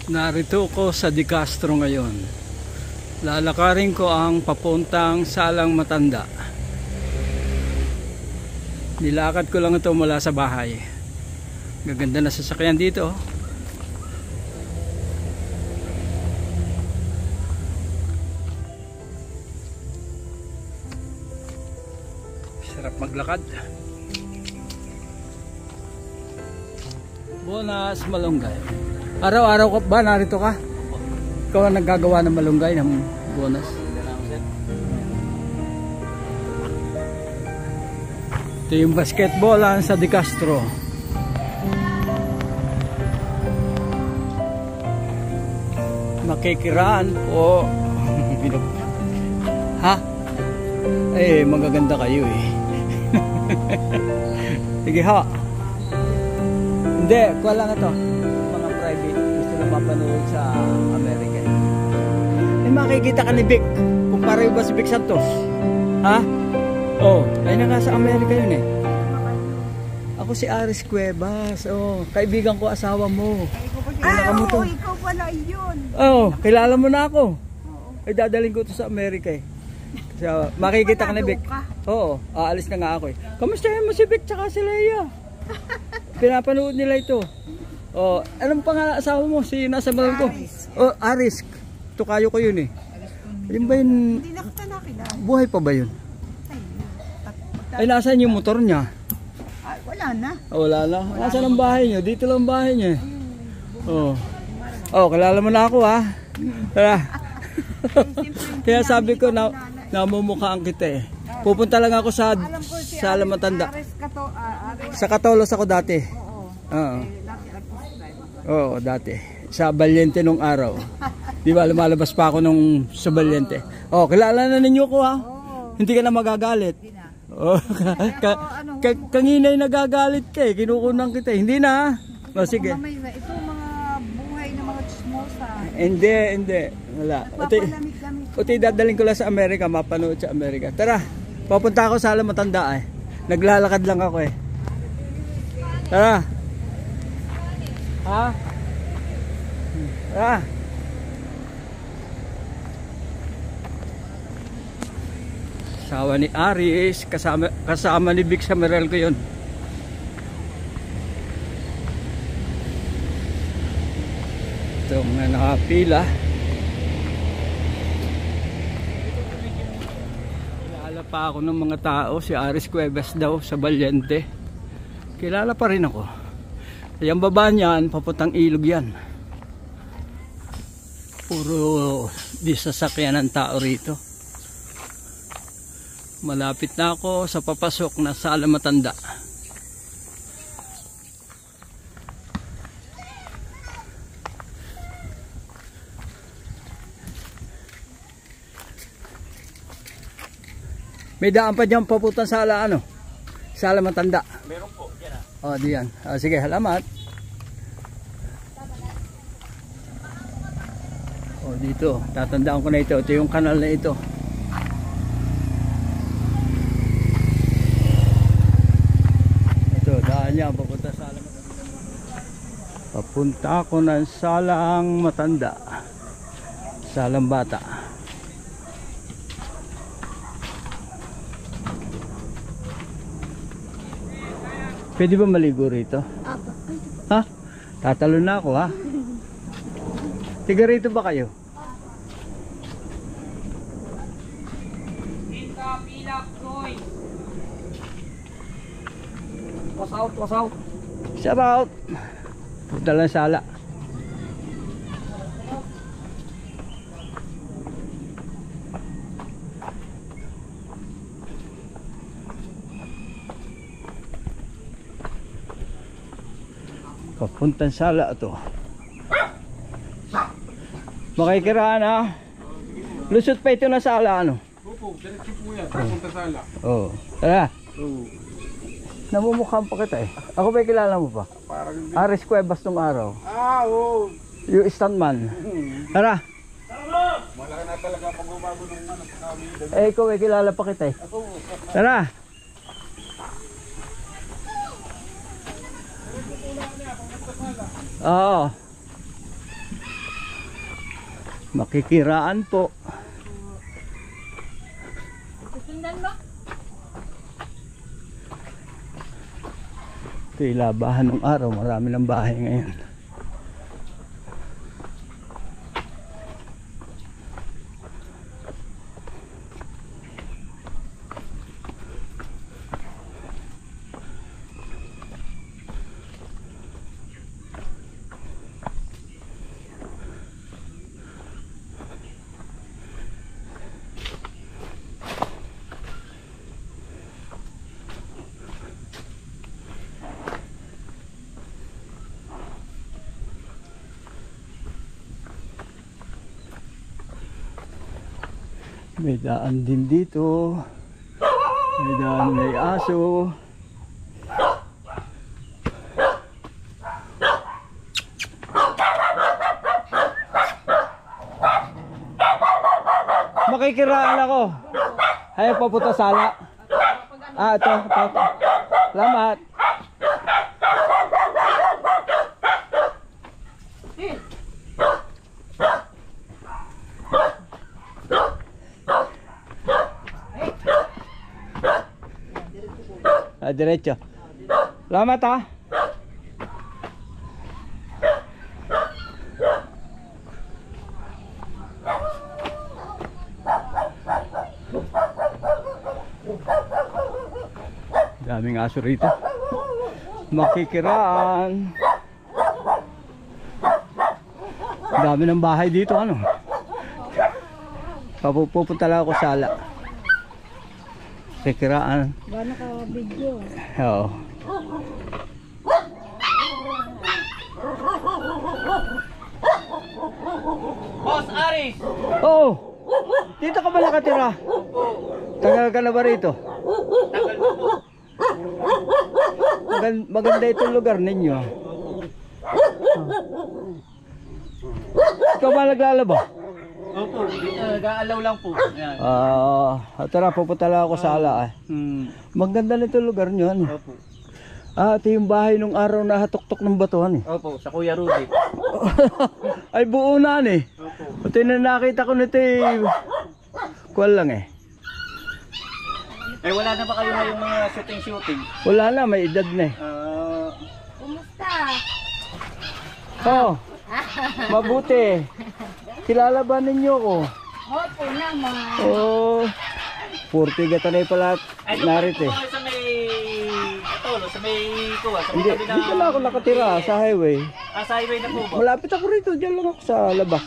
Narito ko sa De Castro ngayon. Lalakarin ko ang papuntang Salang Matanda. Nilakad ko lang ito mula sa bahay. Gaganda na sasakyan dito. Sarap maglakad. Bonas malunggay. Araw-araw ka ba narito ka? Ikaw ang naggagawa ng malunggay ng Bonas. Ito yung basketballan sa De Castro. Makikiraan po. Ha? Eh, magaganda kayo eh. Sige ha. Hindi, kuha lang ito. Mga private. Gusto na mapanood sa Amerika. Eh, makikita ka ni Vic. Kung pareho ba si Vic Santos? Ha? Oh, ay na nga sa Amerika yun eh. Ako si Aris Cuevas. Oh, kaibigan ko asawa mo. Ah, oo, ikaw pala yun. Oh, kilala mo na ako. Ay dadaling ko to sa Amerika eh. So, makikita ka ni Vic. Oo, aalis na nga ako eh. Kamustahin mo si Vic tsaka si Leia? Pinapanood nila ito. Oh, anong pangalan asawa mo? Si nasa balon ko. Oh, Aris. Tukayo ko yun eh. Yun ba yun? Hindi na kita nakilala. Buhay pa ba yun? Ay, nasaan yung motor niya? Ay, wala na. Oh, wala na. Nasaan ang bahay niyo? Dito lang ang bahay niya. Oh. Oh, kilala mo na ako ha. Tara. Kaya sabi ko na namumukhaan kita eh. Pupunta lang ako sa Salang Matanda. Sa Katolos ako dati. Oo. Oo, dati. Sa Valiente nung araw. Di ba lumalabas pa ako nung sa Valiente. Oh, kilala na ninyo ko ha. Hindi ka na magagalit. Oh, kanina ay nagagalit ka eh. Kinukunan kita. Hindi na. O sige. Ito mga buhay na mga chismosa. Hindi. Wala. Uti dadaling ko lang sa Amerika. Mapanood sa Amerika. Tara. Papunta ako sa Salang Matanda eh. Naglalakad lang ako eh. Tara. Ha? Tara. Asawa ni Aris, kasama ni Vic Samerel ko yun. Ito mga nakapila. Kilala pa ako ng mga tao, si Aris Cuevas daw sa Valiente. Kilala pa rin ako. Yung baba niyan, papuntang ilog yan. Puro di sasakyan ng tao rito. Malapit na ako sa papasok na Salang Matanda. May daan pa dyan papunta sa Salang Matanda. Meron po, yan ah. Oh, diyan. Oh, sige, salamat. Oh, dito. Tatandaan ko na ito. Ito yung kanal na ito. Daan niya papunta sa Salang Matanda. Papunta ako ng Salang Matanda. Salang Bata. Pwede ba maligo rito? Ha? Tatalo na ako ha. Tiga rito ba kayo? Was out. Shout out. Punta lang sala. Papuntang Sala ito. Makikiraan ha. Lusot pa ito na Sala ano? Opo, diretso po yan. Papunta Sala. Oo. Tara. Oo. Namumukhaan pa kita eh. Ako ba kilala mo pa? Aris Cuevas nung araw. Ah, oo. Yung stuntman. Tara. Malaki na talaga pagbabago ng pagkawin. Eh ikaw eh kilala pa kita eh. Tara. Oo. Makikiraan po. Susundan mo? Ito yung labahan ng araw. Marami ng bahay ngayon. May daan din dito. May daan, may aso. Makikiraan ako. Ayaw papunta sala. Ito. Salamat. Diretso. Salamat ha. Daming aso rito. Makikiraan. Dami ng bahay dito ano. Pupunta lang ako sala. Makikiraan. Gano'n ka video? Oo. Boss Aris! Oo! Dito ka ba nakatira? Tagal ka na ba rito? Tagal po po. Maganda itong lugar ninyo. Ikaw ba naglalaba? Opo, nag-aalaw lang po. Ayan. Tara, pupunta lang ako sa ala. Maganda nitong lugar nyo. Ano? Opo. Ito yung bahay nung araw na hatuktok ng batuhan eh. Opo, sa Kuya Rudy. Ay buo na eh. Opo. Ito yung nakita ko nito eh. Kuwan lang eh. Eh wala na ba kayo ngayong mga shooting? Wala na, may edad na eh. Kumusta? Oh, mabuti. Kilala ba ninyo ko? Opo naman. Oh, 40 gatanay pala narito eh. Sa may Tolo, sa may Kuwa, sa may Hindi, tabi na... dito lang ako nakatira sa highway. Sa highway na po ba? Malapit ako rito, dyan lang ako sa labas.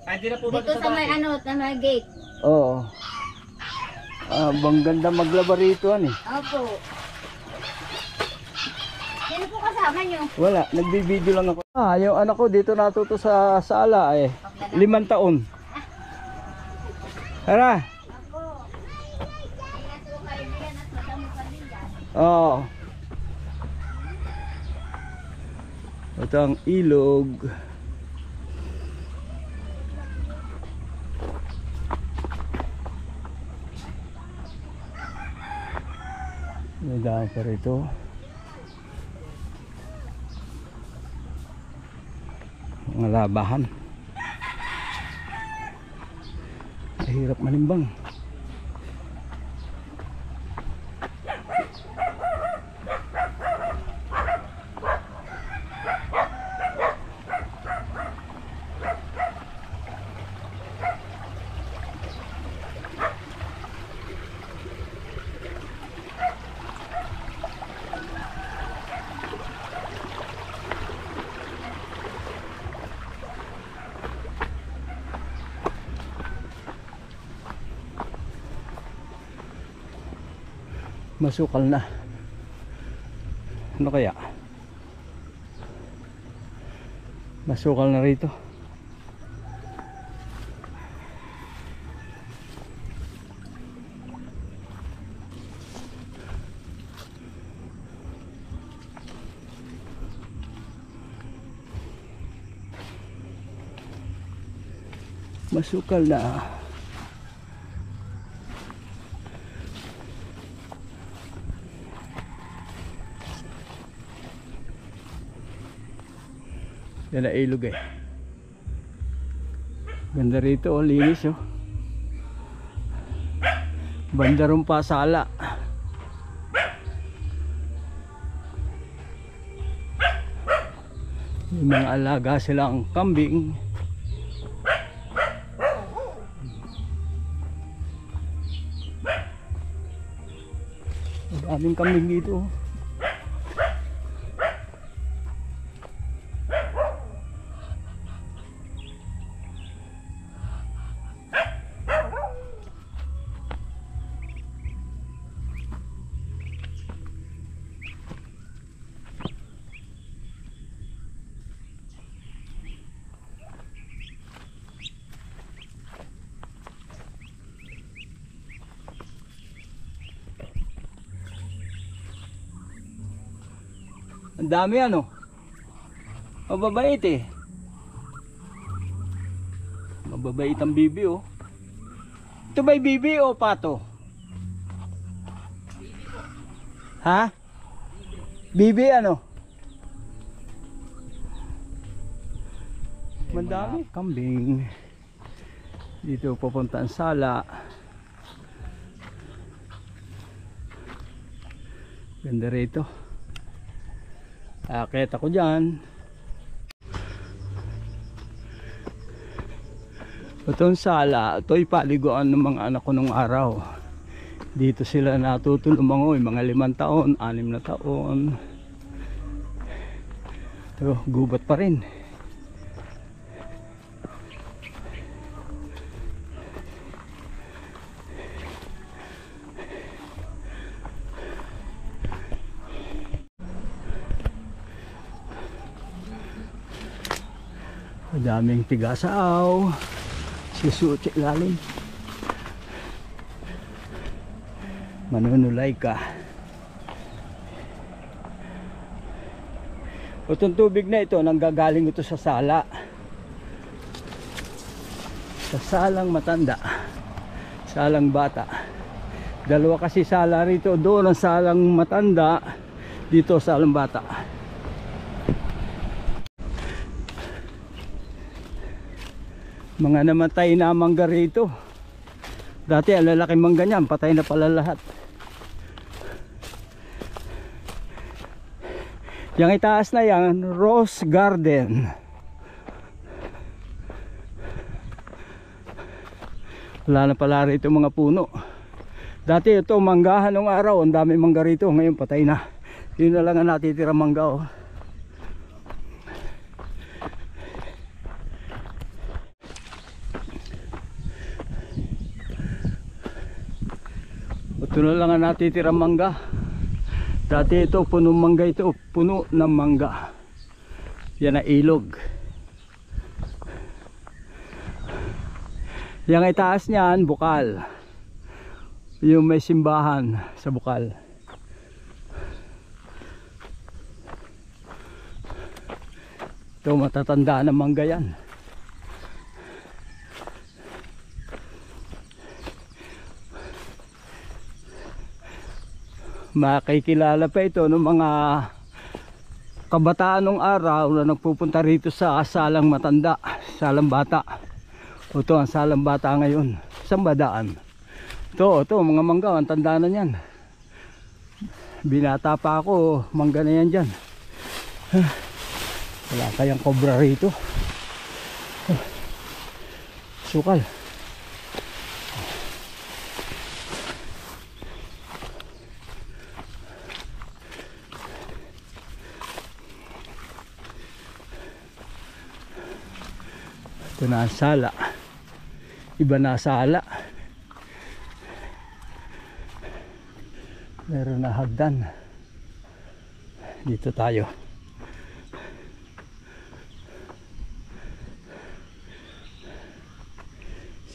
Hindi na po ba Dito sa may sa may gate. Oo. Bang ganda maglaba rito ano eh. Opo. Sino po kasama nyo? Wala, nagbibideo lang ako. Yung anak ko dito natuto sa sala eh. 5 taon. Tara. Ako. Ingat po kayo diyan at madamo pa din yan. Oo. Ito ang ilog. May daan pa rito. Mga labahan. Mahirap manimbang. Masukal na. Ano kaya? Masukal na rito. Masukal na. Yan na ilog eh. Ganda rito, oh, linis oh. Banda rin pa sala. May mga alaga silang kambing. Daming kambing dito. Ang dami ano. Mababait eh. Mababait ang bibi oh. Ito ba'y bibi o pato? Ha? Bibi ano? Mandami kambing. Dito pupunta ang sala. Ganda rito. Akit ako dyan. Itong sala, ito'y paliguan ng mga anak ko nung araw. Dito sila natuto lumangoy, mga 5 taon, 6 na taon. Ito, gubat pa rin. Daming tigasaaw, sisuot sa ilalim, manunulay ka. Itong tubig na ito nanggagaling ito sa sala, sa salang matanda, salang bata. Dalawa kasi sala rito, doon ang salang matanda, dito salang bata. Mga namatay na mangga rito. Dati ang lalaking mangga niyan, patay na pala lahat. Yang itaas na yan, Rose Garden. Wala na pala rito mga puno. Dati ito manggahan ng araw, ang dami mangga rito, ngayon patay na. Yun na lang ang natitira mangga oh. Ito na lang ang natitirang mangga. Dati ito punong mangga, ito puno ng mangga. Yan ang ilog. Yang itaas niyan bukal. Yung may simbahan sa bukal. Ito matatanda ng mangga yan. Makikilala pa ito ng mga kabataan ng araw na nagpupunta rito sa salang matanda, salang bata. Ito ang salang bata ngayon. Saan ba daan? Ito mga mangga, ang tanda na yan. Binata pa ako, mangga na yan dyan. Wala kayang kobra rito. Sukal. Ito na ang sala. Iba na sala. Meron na hagdan. Dito tayo.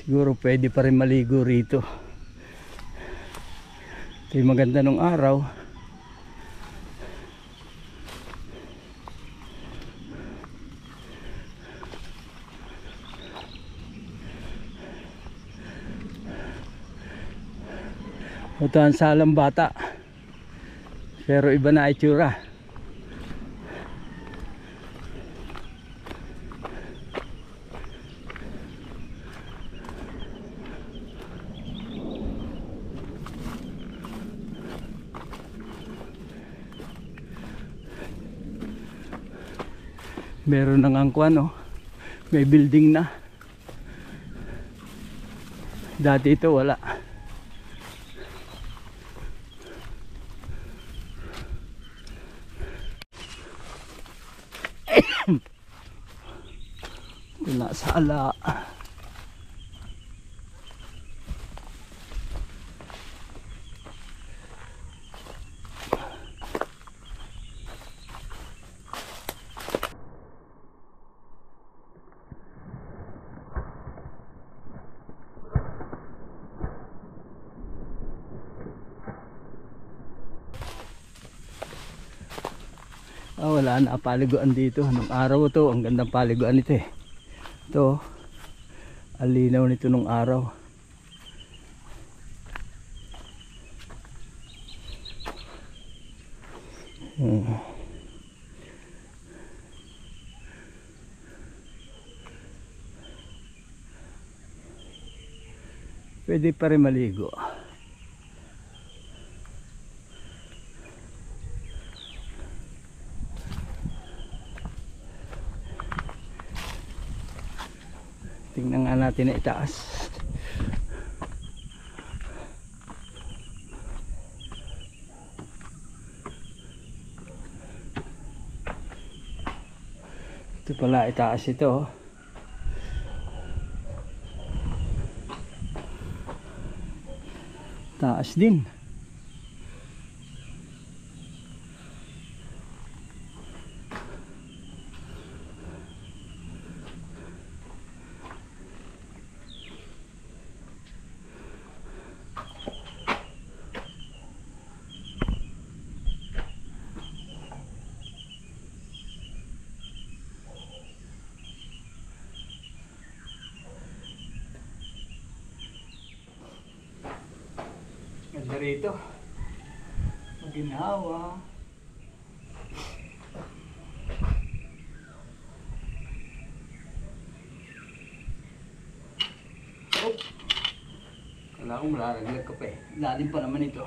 Siguro pwede pa rin maligo rito. Ito yung maganda ng araw. Ito ang salang bata, pero iba na itsura. Meron nang angkwan, oh. May building na. Dati ito wala. Nasa ala. Wala na paliguan dito. Nung araw to, ang gandang paliguan nito eh. Ito, alinaw nito nung araw. Pwede pa rin maligo. Tingnan nga natin na itaas. Ito pala itaas ito. Taas din. Ganda rito. Maginawa. Oh. Kala ko malalaglag ka pa eh. Lalim pa naman ito.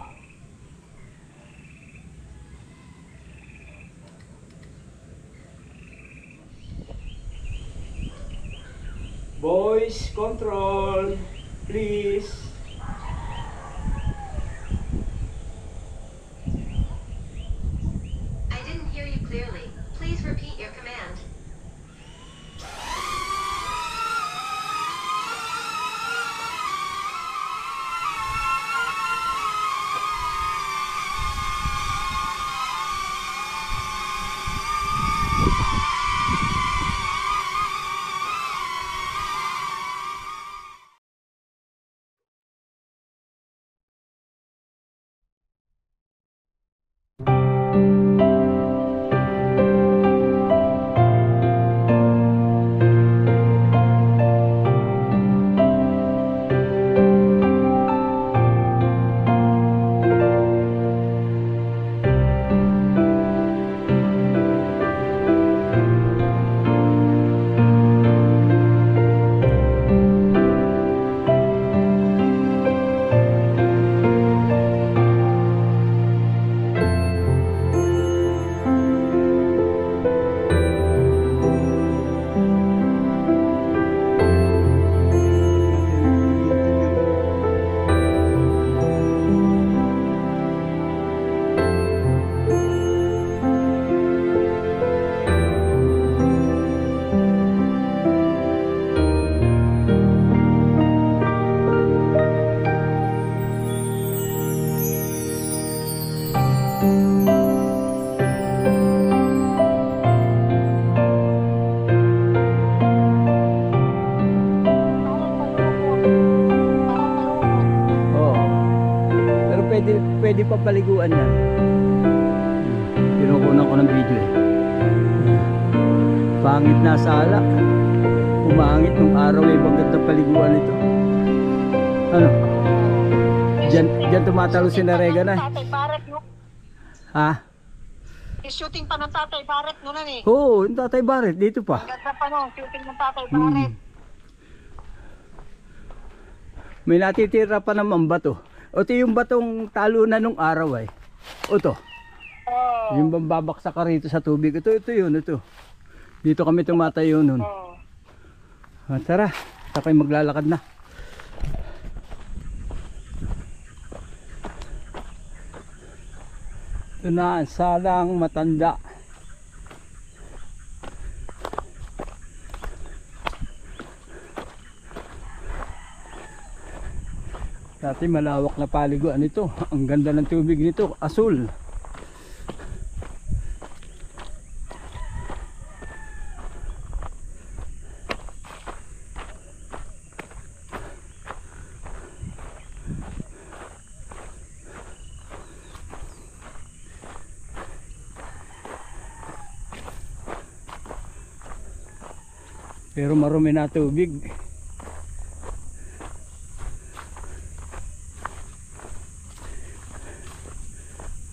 Boys, control. Please. Clearly. Please repeat your command. Pwede pa paliguan yan. Kinukunan ko ng video eh. Pangit na sala. Umangit nung araw eh. Magandang paliguan ito. Ano? Diyan tumatalo si Narega na eh. Ha? Shooting pa ng Tatay Barrett noon eh. Oo, yung Tatay Barrett. Dito pa. Ganda pa noon, shooting ng Tatay Barrett. May natitira pa naman bato. O ito yung batong talunan nung araw eh. O to. Yung babaksak ka rito sa tubig. Ito yun, ito. Dito kami tumatayo nun. Oo. Tara, tayo maglalakad na. Ito na ang salang matanda. Dati malawak na paliguan nito. Ang ganda ng tubig nito, asul. Pero marumi na tubig.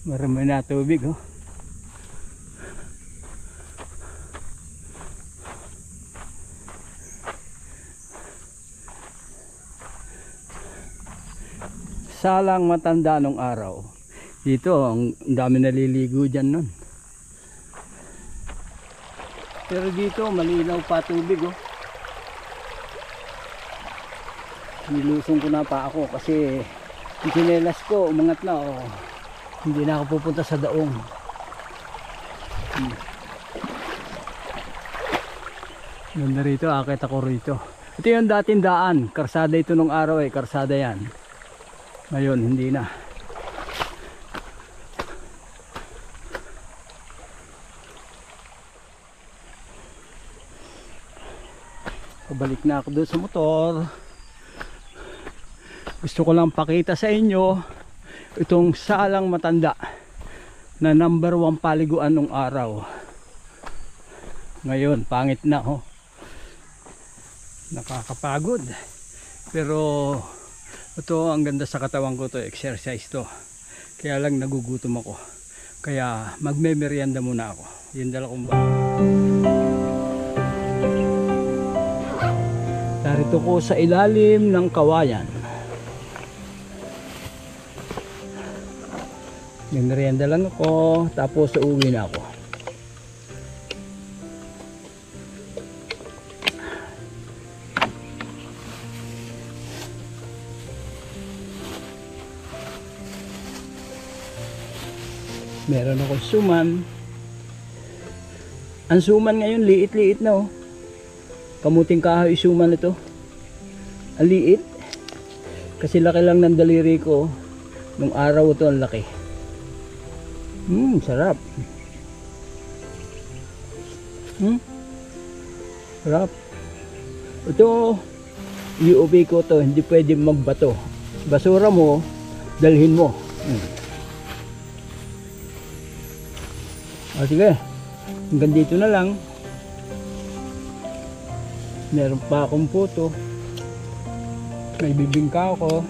Marumi na tubig, oh. Salang matanda nung araw. Dito, ang dami naliligo dyan nun. Pero dito, malinaw pa tubig, oh. Nilusong ko na pa ako kasi yung sinelas ko, umangat na, oh. Hindi na ako pupunta sa daong. Ganda rito, akit ako rito. Ito yung dating daan, karsada ito nung araw eh, karsada yan. Ngayon, hindi na. Pabalik na ako doon sa motor. Gusto ko lang pakita sa inyo itong salang matanda na number 1 paliguan nung araw. Ngayon, pangit na, oh. Nakakapagod. Pero ito, ang ganda sa katawan ko to, exercise to. Kaya lang nagugutom ako. Kaya magme-merienda muna ako. Yun dala kong ba. Narito ko sa ilalim ng kawayan. Merienda lang ako, tapos uuwi na ako. Meron ako suman. Ang suman ngayon liit-liit na, oh. Kamuting kahoy suman ito. Ang liit. Kasi laki lang ng daliri ko. Nung araw ito ang laki. Sarap. Sarap. Ito, UOB ko to, hindi pwede magbato. Basura mo, dalhin mo. Sige, hanggang dito na lang. Meron pa akong puto. May bibingka ako.